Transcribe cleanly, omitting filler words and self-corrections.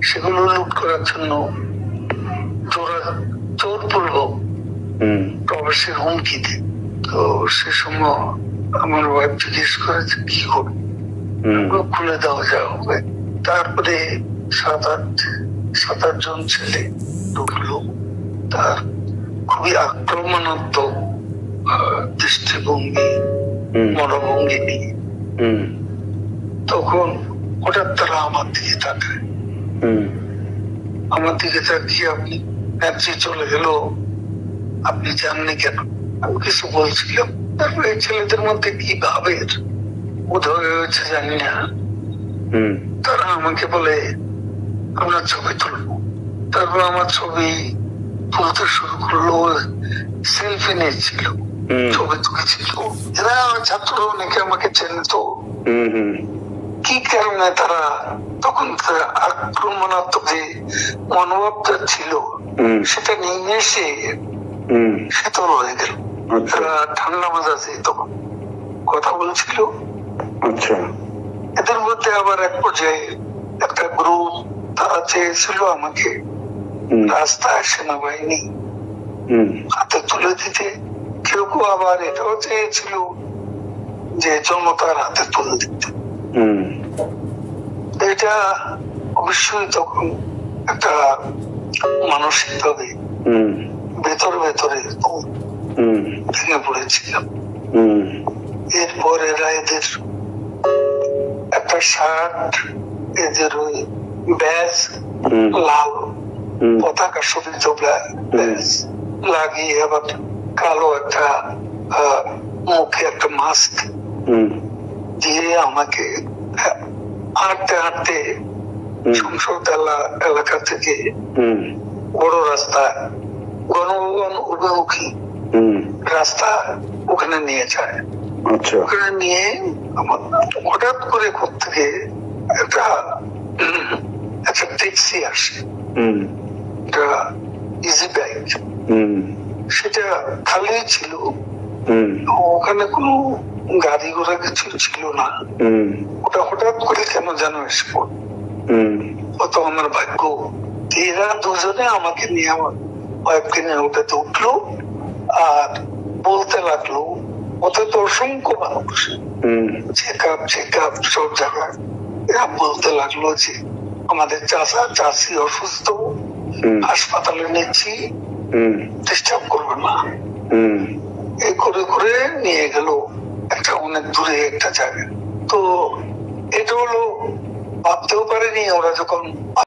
সেগুলো লুট করার জন্য জোরপূর্বক প্রবাসীর হুমকিতে। তো সে সময় আমার ওয়াইফ জিজ্ঞেস করে যে কি করবো, খুলে দেওয়া যা হবে। তারপরে সাত আট জন ছেলে ঢুকলো। তার খুবই আক্রমণাত্মক দৃষ্টিভঙ্গি, মনোভঙ্গি নিয়ে। তখন হঠাৎ তারা আমার দিকে তাকায়। আমার দিকে তাকিয়ে আপনি চলে গেল, আপনি জাননি কেন? আমি কিছু বলছিলাম। তারপরে এই ছেলেদের মধ্যে কি ভাবে উদয় হয়েছে জানি না, তারা আমাকে বলে আমরা ছবি তুলবো। তারপর আমার ছবি তুলতে শুরু করলো, সেলফি নিয়েছিল, ছবি তুলেছিল। এরা ছাত্র অনেকে আমাকে চেনত। কি কারণে তারা তখন আক্রমণাত্মক যে মনোভাবটা ছিল সেটা নিয়ে এসে শীতল হয়ে গেল। তারা ঠান্ডা মেজাজে তখন কথা বলছিল। এদের মধ্যে আবার এক পর্যায়ে একটা গ্রুপ তারা চেয়েছিল আমাকে রাস্তায় সেনাবাহিনী হাতে তুলে দিতে। কেউ কেউ আবার এটাও চেয়েছিল যে জনতার হাতে তুলে দিতে। এটা অবশ্যই তখন একটা মানসিক ভাবে ভেতরে ভেঙে পড়েছিলাম। এরপর এরা এদের একটা শার্ট, এদের ওই ব্যাজ, লাল পতাকা শোভিত ব্যাজ লাগিয়ে আবার কালো একটা মুখে একটা মাস্ক দিয়ে আমাকে হাঁটতে হাঁটতে সংসদ এলাকা থেকে বড় রাস্তা, গণভবন অভিমুখী রাস্তা, ওখানে নিয়ে যায়। ওখানে নিয়ে আমার হঠাৎ করে থেকে একটা ট্যাক্সি আসে, একটা ইজি বাইক। সেটা খালি ছিল, ওখানে কোনো গাড়ি ঘোড়া কিছু ছিল না। ওটা হঠাৎ করে কেন যেন এসে পড়ল। অত আমার ভাগ্য। এরা দুজনে আমাকে নিয়ে, আমার ওয়াইফকে নিয়ে ওটাতে উঠলো আর বলতে লাগলো, ওতে তো অসংখ্য মানুষ, চেক আপ সব জায়গায়। এরা বলতে লাগলো যে আমাদের চাষি অসুস্থ, হাসপাতালে নিচ্ছি, ডিস্টার্ব করবে না। এই করে করে নিয়ে গেল একটা অনেক দূরে একটা জায়গায়। তো এটা হলো ভাবতেও পারেনি ওরা যখন